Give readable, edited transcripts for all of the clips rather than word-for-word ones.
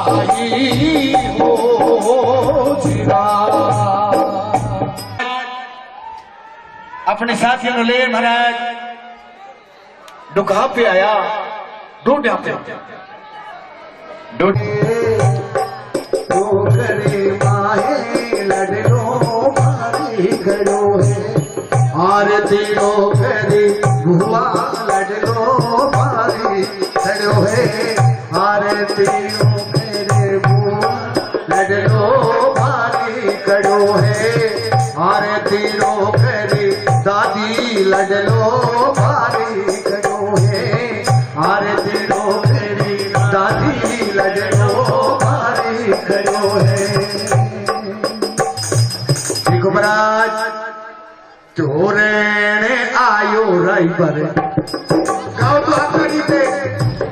आई हो जीरा। अपने साथियों ने ले महाराज दुकान पे आया डोडा पे डोगरे माहे लडलो मारी गड़ो है आरती डोगरी भुआ लडलो मारी गड़ो है आरती डोगरे भुआ लडलो मारी गड़ो है आरती डोगरी दादी लडलो मारी गड़ो है आरती डोगरी दादी लडलो मारी गड़ो है। देखो महाराज चोरे ने आयो राइबर गाओ तो आखरी पे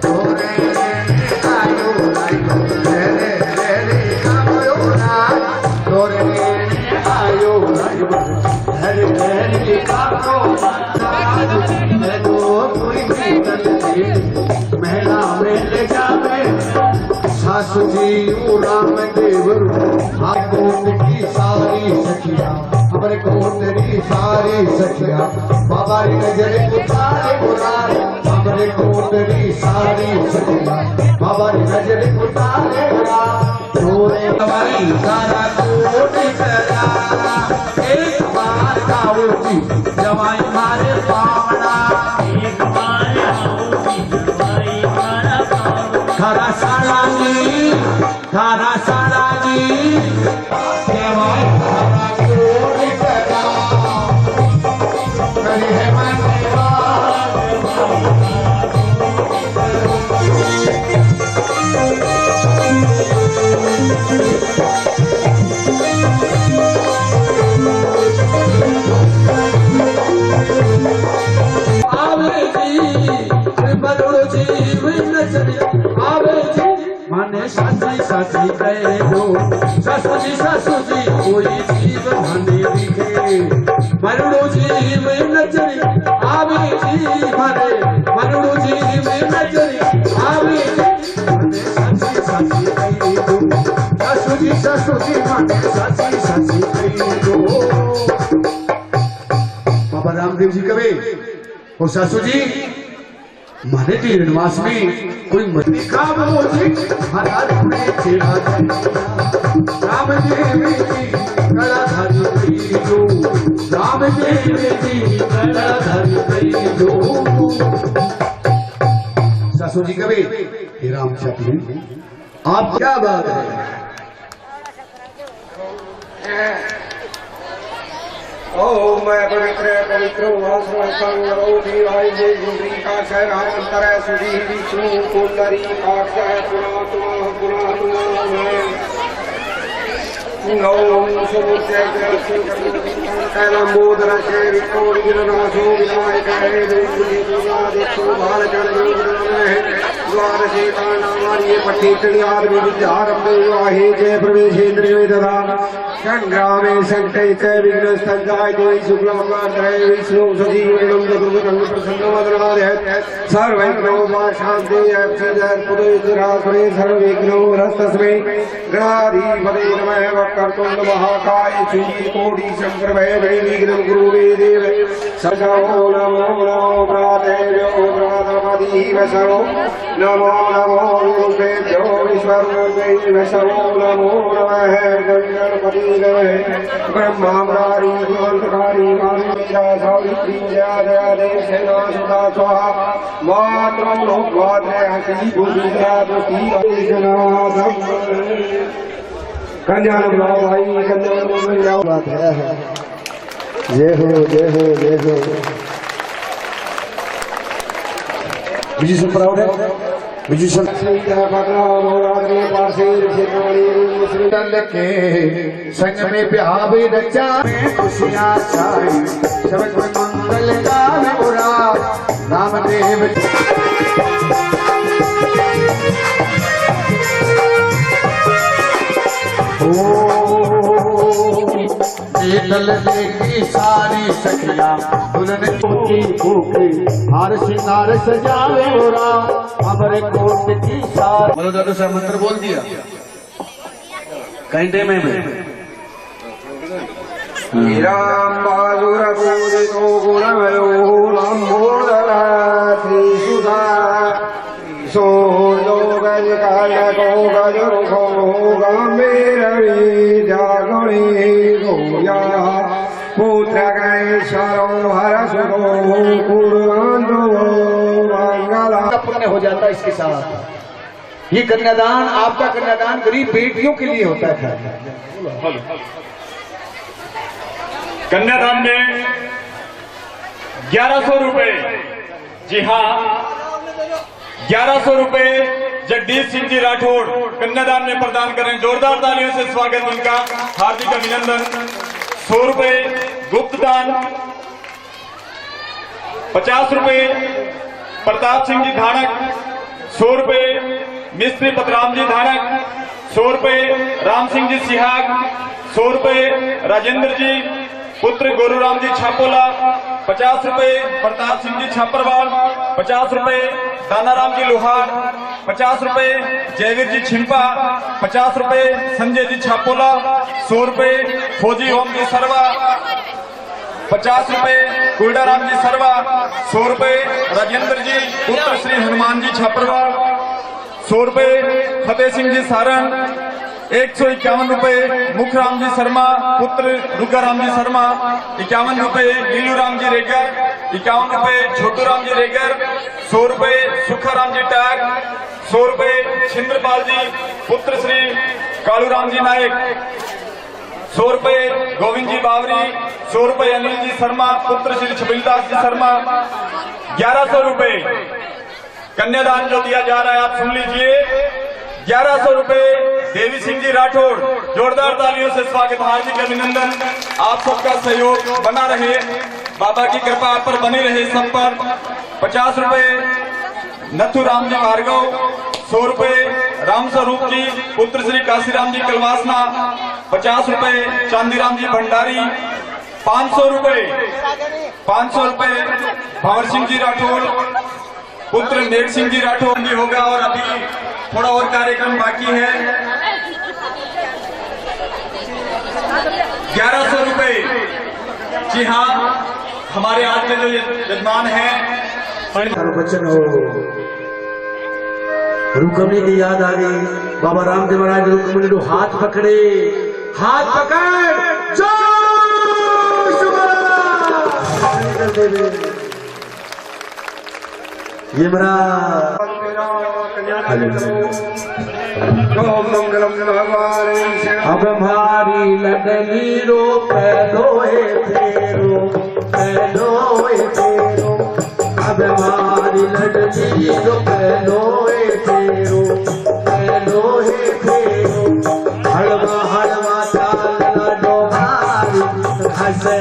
चोरे ने आयो राइबर रे रे रे गाओ राज चोरे ने आयो राइबर हरे हरे गाओ राज मैं तो कोई नहीं महिला में ले जावे सासु जी राम देवर कोट की सारी सखिया हमारे कोट की सारी सखिया बाबा री नजर उतारे बुलाए हमारे कोट की सारी सखिया बाबा री नजर उतारे बुलाए चोरे हमारी सारा कोट करा एक बार गाओ जी जवाई मारे पावना एक बार गाओ जी जवाई मारा पावना थारा साला जी थारा साला जी जवाई थारा कोट करा करे है मन सासी सासी कहे दो सासू जी कोई जीव भने दिखे मरुड़ो जीव नचरी आवे जी भरे मरुड़ो जीव नचरी आवे सासी सासी कहे दो सासू जी भने सासी सासी कहे दो। बाबा रामदेव जी कवे और सासू जी माने तीर्णमास में कोई मती काम हो जी महाराज ने सेवा राम देव जी गलाधारी जो राम देव जी गलाधारी जो। सासू जी कभी हे राम चक्री आप क्या बात है ओम पवित्र पवित्र अंतर सुधी विष्णु कुंडरी ओम कैलंबोदर विकोणिनाशो विनायक द्वादशे कांडामार्ये पठेतनि आदि विद्यारंभे विवाहे जय प्रवेशेन्द्रिये ददा संग्रामे संकटैक विघ्नस्तंजायते शुक्लमंगलधरे विष्णु सजीवनं चतुर्भुजं प्रसन्नवदनाय सर्वैर्भौमाशान्ते अक्षजर्पुरेश्वरासुरे सर्वविघ्नोरस्तस्मै गणाधिपते नमः वक्रतुण्ड महाकाय श्रीकोटि शंकरभय विघ्नं गुरुवे देव सजो नमो नमो प्रातेभ्यो प्रातपदीवसो नमो नमो गुरुभ्यो विश्वरूपेभ्यो नमो नमः गणपति ब्रह्मांगारी अंतकारी मानुषा सावित्री जया देव सेना सुधा स्वाहा मातरं लोकवाद्रे हसी भूमिका दुती जनादम कल्याण बुलाओ भाई कल्याण बुलाओ बात है जय हो जय हो जय हो। म्यूजिशियन प्राउड है म्यूजिशियन के संग में ब्याह भी रचा खुशियाँ छाई सबक में मंगल गावे उड़ा रामदेव ओ दल देखी सारी सखियां दुल्हन की भूखी हार श्रृंगार सजावे मोरा अमर कोट की सार। बोलो दादू साहब मंत्र बोल दिया घंटे में ीराम्बासुरपूजितो गुणमयो लम्बोदर श्रीसुधा सोऽर्दो गजकालको गजमुखो गम्भीरवीर्यागुणी भूया पुत्रकैश्वरो हरसुतो कुर्वन्तु मङ्गलम्। का पुण्य हो जाता है इसके साथ। ये कन्यादान, आपका कन्यादान गरीब बेटियों के लिए होता था। कन्यादान में 1100 रुपए, जी हाँ 1100 रुपए जगदीश सिंह जी राठौड़ कन्यादान में प्रदान करें। जोरदार तालियों से स्वागत उनका, हार्दिक अभिनंदन। 100 रुपए गुप्त दान, 50 रुपए प्रताप सिंह जी धानक, 100 रुपए मिस्त्री पतराम जी धानक, 100 रुपए राम सिंह जी सिहाग, 100 रुपए राजेंद्र जी पुत्र गोरूराम जी छापोला, 50 रुपए प्रताप सिंह जी छापरवाल, 50 रुपए दानाराम जी लोहार, 50 रुपए जयवीर जी छिंपा, 50 रुपए संजय जी छापोला, 100 रुपए फौजी ओम जी सरवा, 50 रुपए कुलडाराम जी सरवा, 100 रुपए राजेंद्र जी पुत्र श्री हनुमान जी छापरवाल, 100 रुपए फतेह सिंह जी सारण, 151 रुपए मुखराम जी शर्मा पुत्र रुगाराम जी शर्मा, 51 रुपए लीलूराम जी रेगर, 51 रुपए छोटूराम जी रेगर, 100 रुपए सुखाराम जी टाग, 100 रुपए छिंद्रपाल जी पुत्र श्री कालूराम जी नायक, 100 रुपए गोविंद जी बावरी, 100 रुपए अनिल जी शर्मा पुत्र श्री छबिलदास जी शर्मा। 1100 रुपए कन्यादान जो दिया जा रहा है आप सुन लीजिए। 1100 रुपए देवी सिंह जी राठौड़, जोरदार तालियों से स्वागत, हार्दिक अभिनंदन। आप सबका सहयोग बना रहे, बाबा की कृपा आप पर बनी रहे सब पर। 50 रुपए नथुराम जी भार्गव, 100 रुपए राम स्वरूप जी पुत्र श्री काशीराम जी कलवासना, 50 रुपए चांदीराम जी भंडारी, 500 रुपए भंवर सिंह जी राठौड़ पुत्र नेक सिंह जी राठौड़ भी होगा। और अभी थोड़ा और कार्यक्रम बाकी है। 1100 रुपए, जी हाँ हमारे आज के जो यजमान हैं बच्चन हो रुकमणी की याद आ गई। बाबा रामदेव महाराज रुकमणी को हाथ पकड़ जो ये मेरा अब हमारी लडली रो पैदोए फेरो अब हमारी लडली रो पैदोए फेरो हलवा हलवा चाल डोहारी हंसे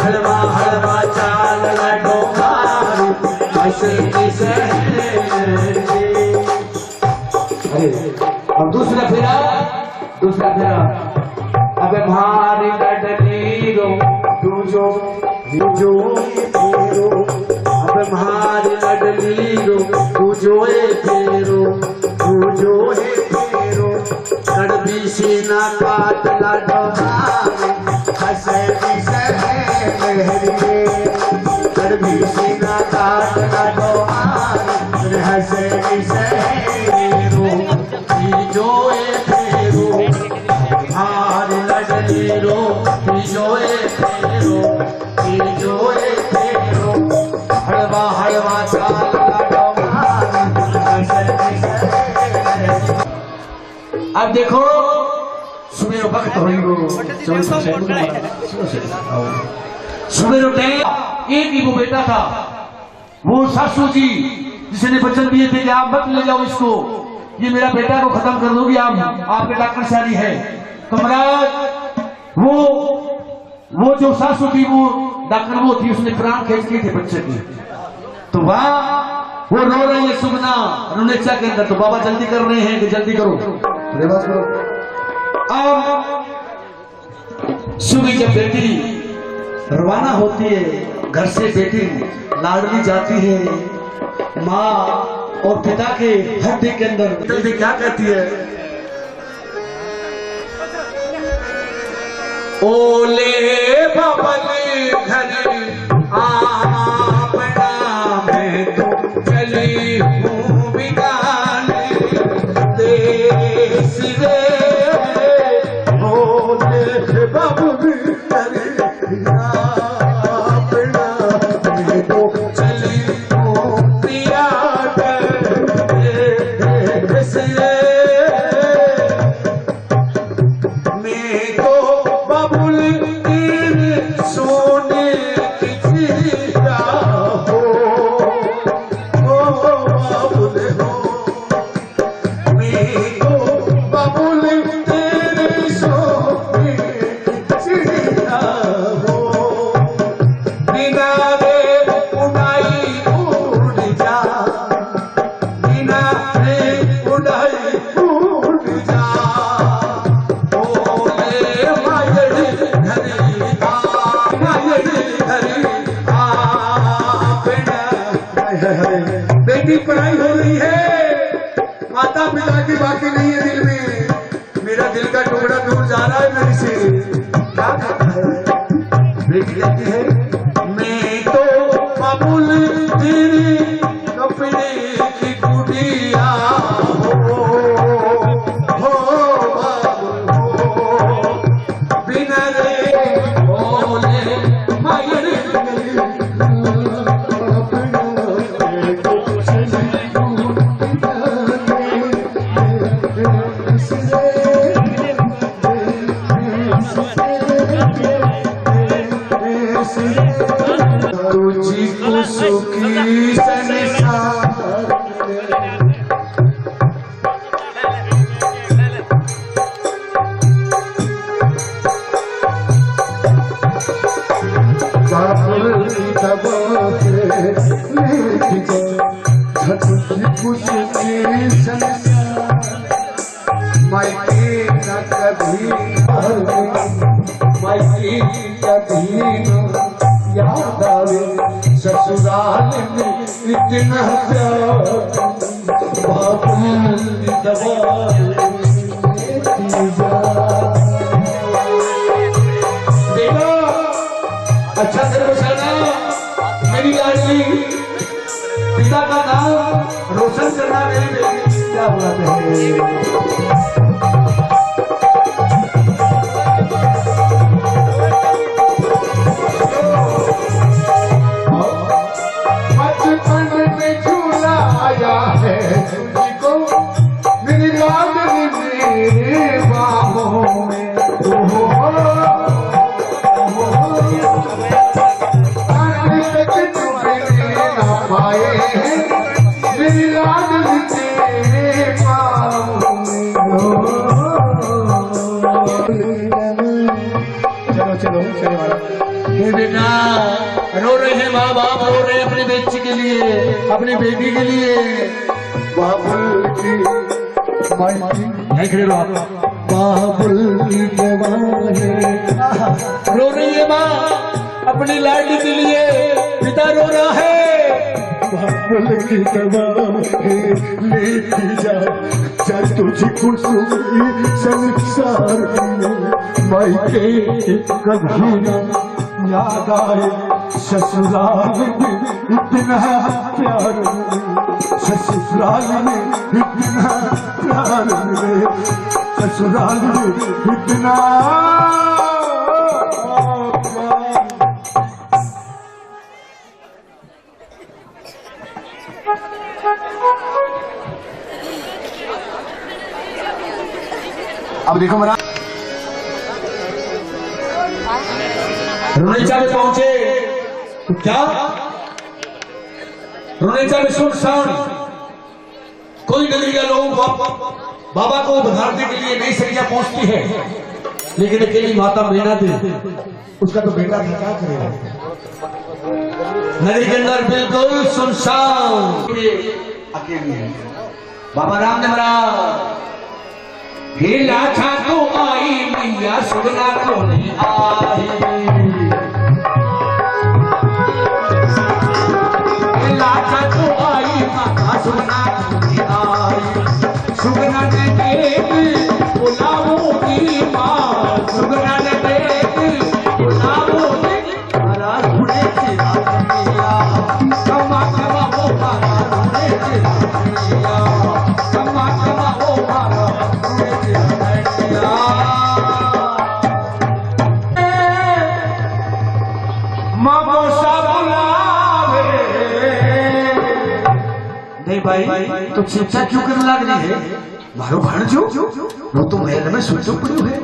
हलवा हलवा चाल डोहारी हंसे अब दूसरा फेरा अब भारी लडली रो दूजो फेरो अब भारी लडली रो दूजो फेरो कड़बी सीना काट लाडो हंसे कड़बी सीना काट लाडो हंसे जोए फेरो हार लडली रो जोए फेरो हलवा हलवा चाल अब देखो सुबह वक्त हो सुबह टाइम एक ही वो बेटा था, वो सासू जी जिसने वचन दिए थे कि आप मत ले जाओ इसको, ये मेरा बेटा को खत्म कर दोगी आप, आपके डॉक्टर शादी है। तो महाराज वो जो सासू थी वो डॉक्टर वो थी, उसने प्राण खींच लिए थे बच्चे की। तो वहां वो रो रही है सुगना रुनेचा के अंदर। तो बाबा जल्दी कर रहे हैं कि जल्दी करो, रिवाज करो। अब सुबह जब बेटी रवाना होती है घर से, बेटी लाडली जाती है माँ और पिता के हृदय के अंदर, जल्दी क्या कहती है? ओले बबल घर आपना मैं तो चली हूँ बिगाने देश रे। ओले बबल घर आपना मैं तो चली हूँ पिया देश रे। मैं तो बबुल सोने की चिड़िया हो, बबुल हो। मैं तो बबुल तेरे सोने की चिड़िया हो, बिना रे उड़ाई उड़ जा, बिना रे उड़ाई उड़ जा। बेटी पढ़ाई हो रही है, माता पिता की बाकी नहीं है दिल में, मेरा दिल का टुकड़ा दूर जा रहा है मेरे से। क्या करता है बेटी? कहती है मैं तो बबुल तेरी कपड़े की गुड़िया हो, बाबुल हो, बिना रे बोले मायर तुझको सुखी संसार बाबुल की दबाव तुझको सुखी संसार। मायके न कभी मायके कभी न याद आवे, ससुराल में इतना प्यार। बाबुल की दवा देखो अच्छा से बचाना मेरी लाडली, पिता का नाम रोशन करना मेरी बेटी। क्या बात है? मेरी लाडली मेरे बाहों में ना पाए हैं, मेरी लाडली तेरे बाहों में। चलो चलो चलो बेटा, रो रहे हैं माँ बाप, रो रहे हैं अपनी बेटी के लिए, अपनी बेटी के लिए। बाबुल की नहीं खड़े रहो आप। बाबुल की जवानी रो रही है माँ अपनी लाडली के लिए, पिता रो रहा है। बाबुल की जवानी लेती जा, जब तुझको सुखी संसार मायके कभी न याद आए, ससुराल में इतना प्यार, ससुराल में इतना प्यार मिले, ससुराल में इतना अब देखो मेरा रुनेचा में पहुंचे तो क्या रुनेचा में सुनसान, कोई नगरी का लोग बाबा को बधारने के लिए नई सरिया पहुंचती है, लेकिन अकेली माता मीना थी, उसका तो बेटा था, क्या करेगा? नगरी के अंदर बिल्कुल सुनसान अकेली है। बाबा राम ने मरा, हे लाछा तो आई मैया सुगना कोनी आई लाचा तो आई माता सुगना कोनी आई सुगना ने देख बुलाओ की माँ सुगना ने देख बुलाओ हरा घुड़े की रानिया कमा कमा हो हरा घुड़े की रानिया कमा कमा हो हरा घुड़े की रानिया मामोसा बुलावे नहीं भाई तो चिंता क्यों करने लग रही है मारो भाणजो वो तो महल में सुतो पड़ो है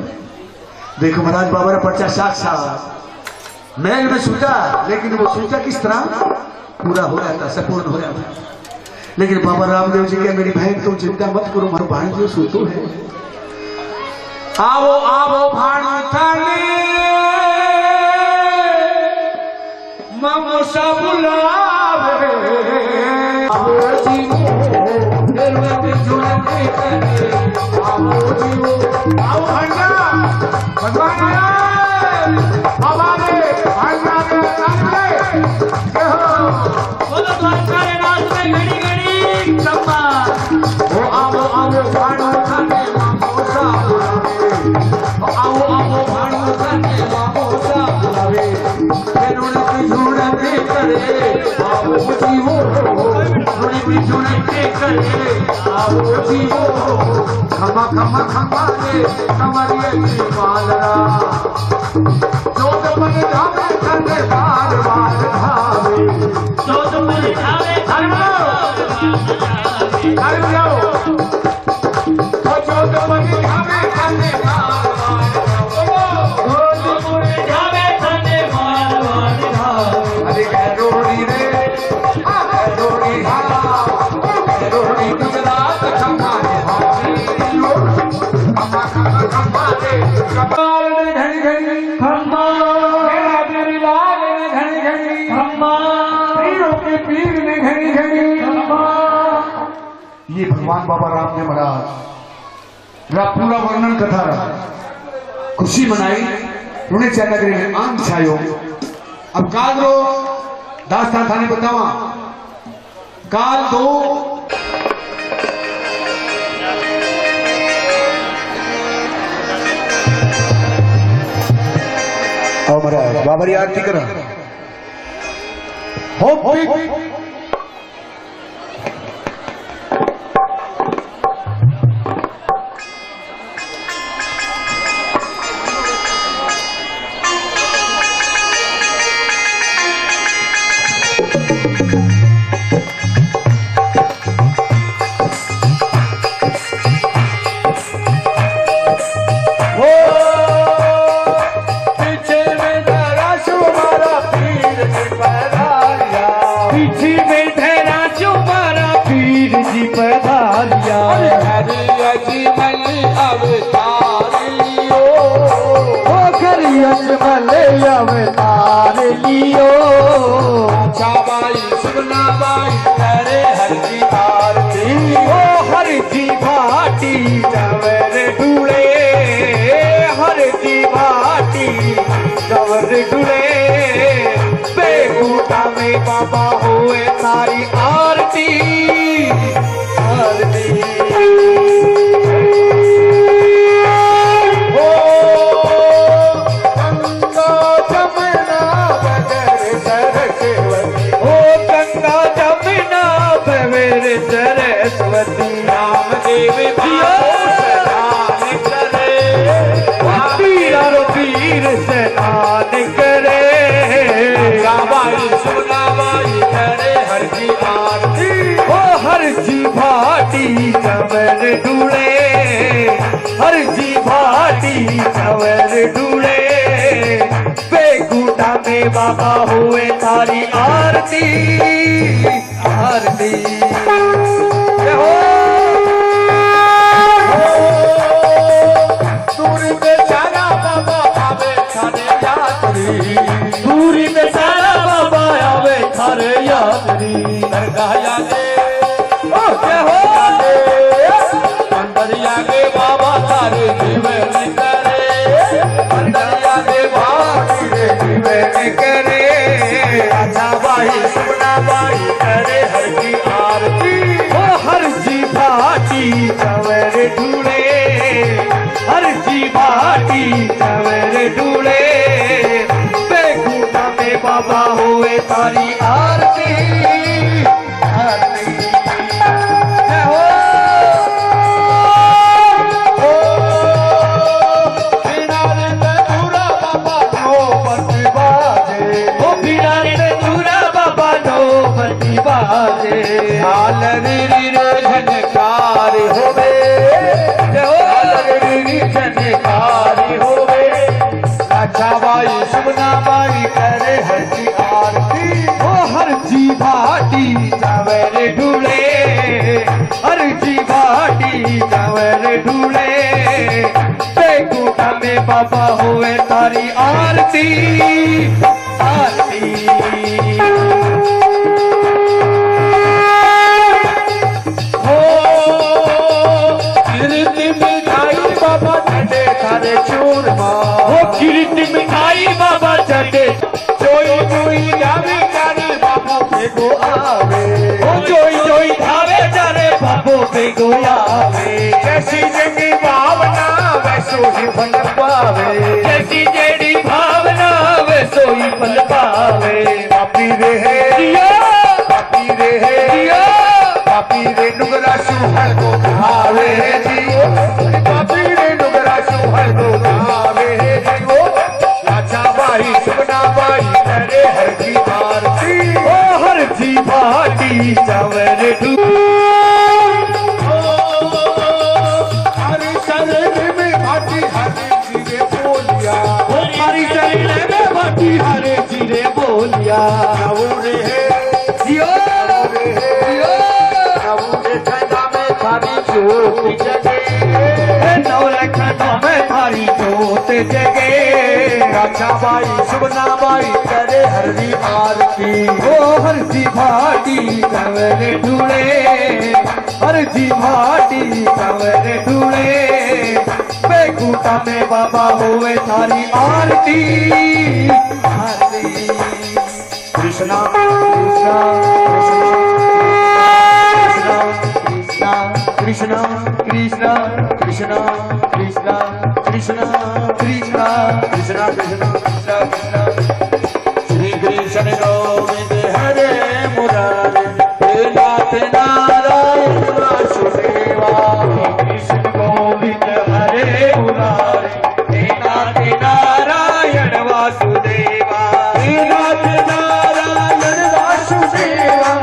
देखो महाराज बाबा का 50-60 साल महल में सूता लेकिन वो सूता किस तरह पूरा हो रहा था संपूर्ण हो रहा था लेकिन बाबा रामदेव जी के मेरी बहन तुम चिंता मत करो मारो भाणजो सूतो है आओ आओ भाणथाने मामोसा बुलावे आओ जीवो निर्वत जुड़ते करे आओ जीवो आओ भांजा भगवान हमारे भांजा के सामने बोलो द्वारका नाथ में घड़ी घड़ी सम्मा ओ आओ आओ भाणथाने मामोसा बुलावे आओ आओ भाणथाने मामोसा बुलावे जुड़ते करे आओ जीवो जुड़ते करे आओ जीवो खमा खमा खमा रे कमरिए की मालरा जो मन जावे करने बार बार भावे जो मन जावे घर जाओ जो मन जावे करने बार ये भगवान बाबा राम ने महाराज पूरा वर्णन कथा रहा खुशी मनाई उन्हें चैनगरी में आंग छायो अब काल रो दास्तान थाने बतावा काल दो और महाराज बाबरी आरती करा हो अवतार लियो बाई सुगना बाई करे हर जी आरती ओ हर जी भाटी चवर डूले हर जी भाटी चवर डूले बेगूटा में बाबा हुए तारी आरती आरती सरस्वती राम देव वीर स्नान करे राबाई सुनाबाई करे हर जी आरती ओ हर जी भाटी चवर डूले हर जी भाटी चवर डूले बेगूटा में बाबा हुए तारी आरती आरती दूरी में सारा बाबा आवे थारे यात्री दूरी में सारा बाबा आवे थारे यात्री दरगाह यादे ओ क्या हो अंदर यागे बाबा थारे जीवन करे तारी आरती आरती जय हो बिना रे पूरा बाबा नो बत्ती बाजे ओ बिना रे पूरा बाबा नो बत्ती बाजे हाल री रे झनकार होवे हाल री झनकार होवे राजा बाई सुमना बाई करे हर की आरती ओ हर जी भाटी जावर ढूले हर जी भाटी जावर ढूले बेकूटा में बाबा हुए तारी आरती आरती कीर्ति मिठाई बाबा चढ़े थारे चूरमा ओ कीर्ति मिठाई बाबा चढ़े जोई जोई जावे जाने बाबू के गो आवे ओ जोई जोई धावे जारे बाबो बेगो आवे जैसी जगी भावना वैसो ही फल पावे जैसी जेड़ी भावना वैसो ही फल पावे पापी रे है जिया पापी रे है जिया पापी रे नुगरा सुहल को भावे जी पापी रे नुगरा सुहल को भावे जी वो राजा बाई सुमना बाई करे हर की आरती ओ हर जी भाटी चावर ढू हरी शरण में भाटी हरी जीवे बोलिया ओ हरी शरण में भाटी हरे जीरे बोलिया नवरे है जियो जियो नवरे खंडा में थारी ज्योति जगे नौ लखनों में थारी जोत जगे राजा बाई सुमना बाई करे हरी आरती ओ हर जी भाटी चावर ढूले हर जी भाटी चावर ढूले बेकूटा में बाबा हुए थारी आरती आरती कृष्णा कृष्णा कृष्णा कृष्णा कृष्णा कृष्णा कृष्णा कृष्णा कृष्णा कृष्णा कृष्णा कृष्णा कृष्णा श्री कृष्ण गोविंद हरे मुरारे हे नाथ नारायण वासुदेवा कृष्ण गोविंद हरे मुरारे हे नाथ नारायण वासुदेवा हे नाथ नारायण वासुदेवा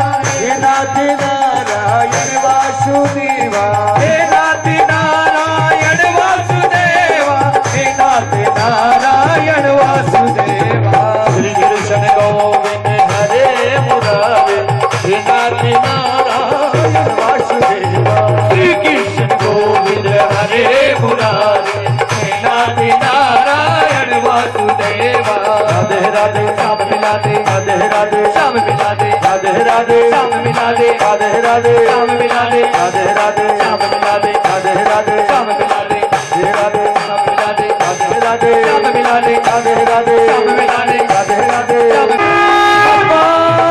हे नाथ नारायण वासुदेवा हे नाथ नारायण वासुदेवा हे नाथ नारायण वासुदेवा श्री कृष्ण गोविंद हरे मुरारे हे नाथ नारायण वासुदेवा श्री कृष्ण गोविंद हरे मुरारे हे नाथ नारायण वासुदेवा राधे राधे श्याम मिला दे राधे राधे श्याम मिला दे राधे राधे श्याम मिला दे राधे राधे श्याम मिला दे राधे राधे श्याम मिला दे राधे राधे श्याम मिला दे राधे राधे श्याम मिला दे राधे राधे श्याम मिला दे राधे राधे श्याम मिला दे राधे राधे श्याम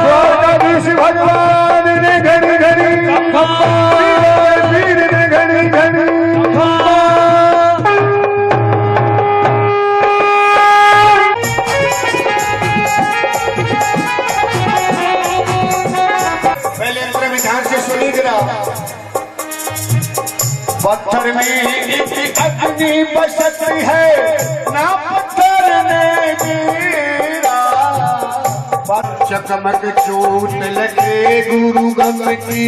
द्वारकाधीश भगवान ने घड़ी घड़ी वीर ने घड़ी घड़ी पहले अंतर में ध्यान से सुनी जरा पत्थर में एक अग्नि बसती है ना पत्थर ने गिरा चकमक चोट लगे गुरु गम की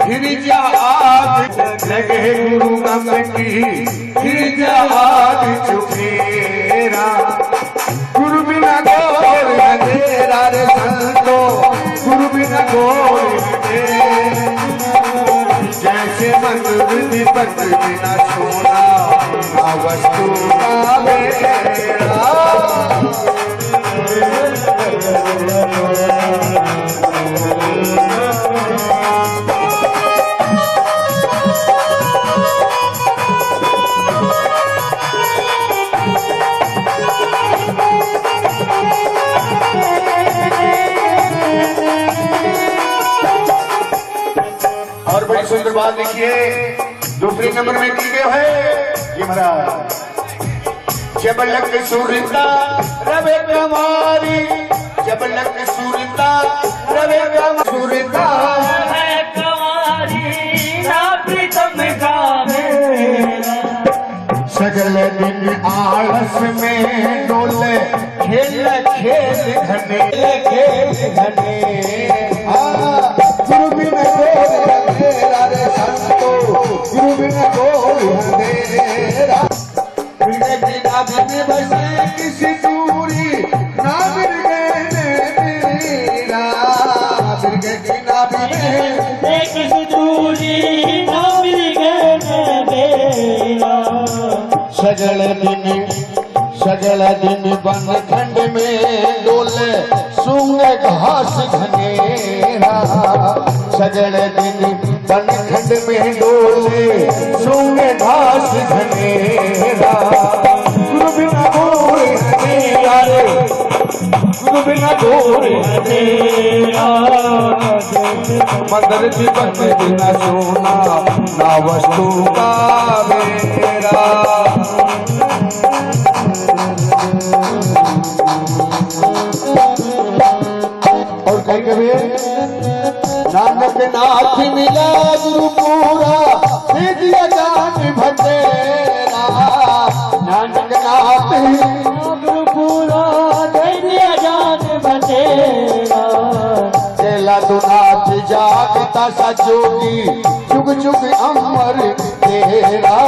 फिर जा आग लगे गुरु गम की फिर जा आग चुकेरा गुरु बिना गौर अंधेरा रे संतो गुरु बिना गौर जैसे मंदिर दीपक बिना सोना ना वस्तु का मेरा और बड़ी सुंदर बात देखिए दूसरे नंबर में की गया है ये महाराज जब लग सुरता रवे कमारी जब लग सुरता सुरता रवे सुरता सगल दिन आलस में डोले खेल खेल घने गुरु बिन गोर अंधेरा रे संतो गुरु बिन गोर अंधेरा मिर्गे की नाभि में बसे किसी दूरी ना मिर्गे ने मेरा मिर्गे की नाभि में किसी दूरी ना मिर्गे ने मेरा सगल दिन बन खंड में डोले सूंगे घास घनेरा सगल दिन बन खंड में डोले सूंगे घास घनेरा गुरु बिना गोर अंधेरा रे गुरु बिना गोर अंधेरा मंदिर जीवन बिना सोना ना वस्तु का मेरा और कहीं कभी नानक नाथ मिला गुरु पूरा दे दिया जान भटेरा नानक नाथ गुरु पूरा दे दिया जान भटेरा चेला दुनाथ जागता सा जोगी जुग जुग अमर तेरा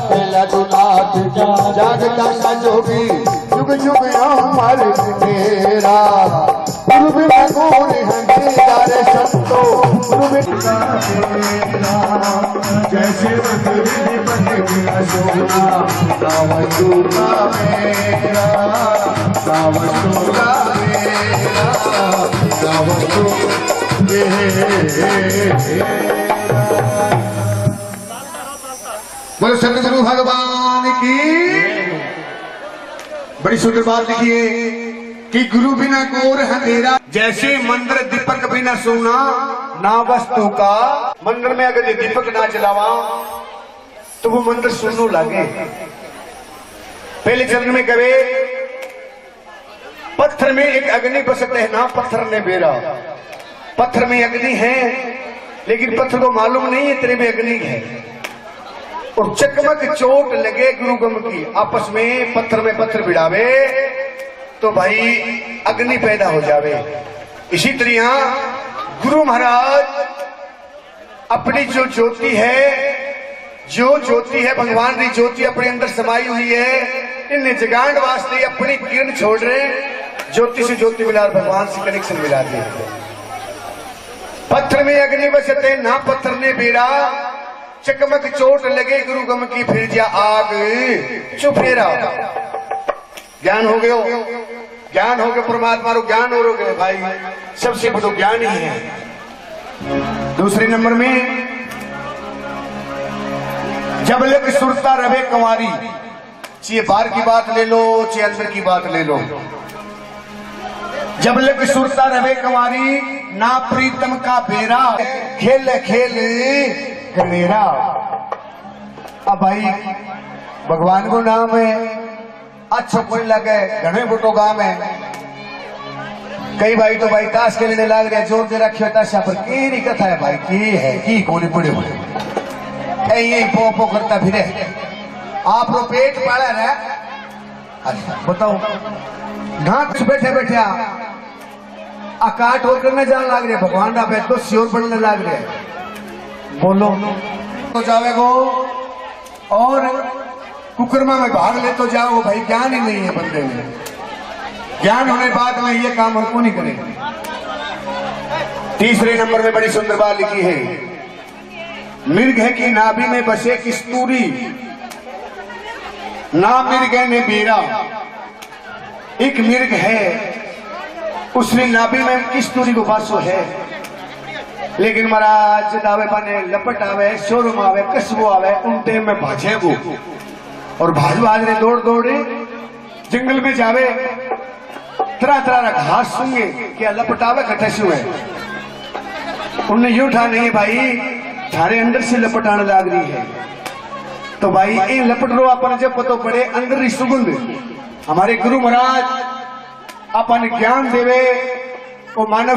चेला दुनाथ जागता सा जोगी जुग जुग अमर तेरा गुरु बिना गोर अंधेरा रे संतो गुरु बिना जैसे बन बिना सोना नावस्तु का मेरा नावस्तु का मेरा नावस्तु बोलो सतगुरु भगवान की। बड़ी सुंदर बात लिखी है कि गुरु बिना गोर अंधेरा जैसे मंदिर दीपक बिना सोना ना वस्तु का। मंदिर में अगर ये दीपक ना जलावा तो वो मंदिर सुनो लगे। पहले चरण में कहे पत्थर में एक अग्नि बसते है ना पत्थर ने बेरा। पत्थर में अग्नि है लेकिन पत्थर को मालूम नहीं है तेरे में अग्नि है। और चकमक चोट लगे गुरु गम की आपस में पत्थर भिड़ावे तो भाई अग्नि पैदा हो जावे। इसी तरह गुरु महाराज अपनी जो ज्योति है भगवान की ज्योति अपने अंदर समाई हुई है। इन्हें जगाण वास्ते अपनी किरण छोड़ रहे ज्योति से ज्योति मिला भगवान से कनेक्शन मिला दिए। पत्थर में अग्नि बसते ना पत्थर ने बेरा चकमक चोट लगे गुरु गम की फिर जा आग चुफेरा। ज्ञान हो गया परमात्मा रो ज्ञान हो गए भाई सबसे बड़ो ज्ञान ही है। दूसरे नंबर में जब लग सुरता रवे कंवारी चाहे बाहर की बात ले लो चाहे अंदर की बात ले लो। जब लग सुरता रवे कंवारी ना प्रीतम का बेरा खेल खेल कनेरा। अब भाई भगवान को नाम है अच्छा कोई लगे घने बुटो गांव है। कई भाई तो भाई ताश खेलने लग रहे जोर दे रखे ताशा पर की कथा है भाई की है की कोने पड़े यही पो पो करता फिरे आप रो पेट पाला रहा। अच्छा बताओ घाट बैठे बैठे आकाट होकर न जाने लग रहे भगवान का बैठ तो श्योर बनने लग रहे बोलो तो जावेगो और कुकरमा में भाग ले तो जाओ भाई ज्ञान ही नहीं है बंदे में। ज्ञान होने बाद में ये काम हमको नहीं करेंगे। तीसरे नंबर में बड़ी सुंदर बात लिखी है मृग है कि नाभि में बसे किस्तूरी ना मृग ने बेरा। एक मृग है उसने नाभि में किस्तूरी को बासो है लेकिन महाराज दावे बने लपट आवे शोरूम आवे कस्बो आवे उन टाइम में भाजे वो और भाज रे दौड़ दौड़े जंगल में जावे तरह तरह का घास सूंगे क्या लपटावे कटसू है। उनने यूं ठा नहीं भाई थारे अंदर से लपट आने लग रही है तो भाई ये लपट रो अपन जब पतो पड़े अंदर सुगंध हमारे गुरु महाराज अपन ज्ञान देवे वो मानव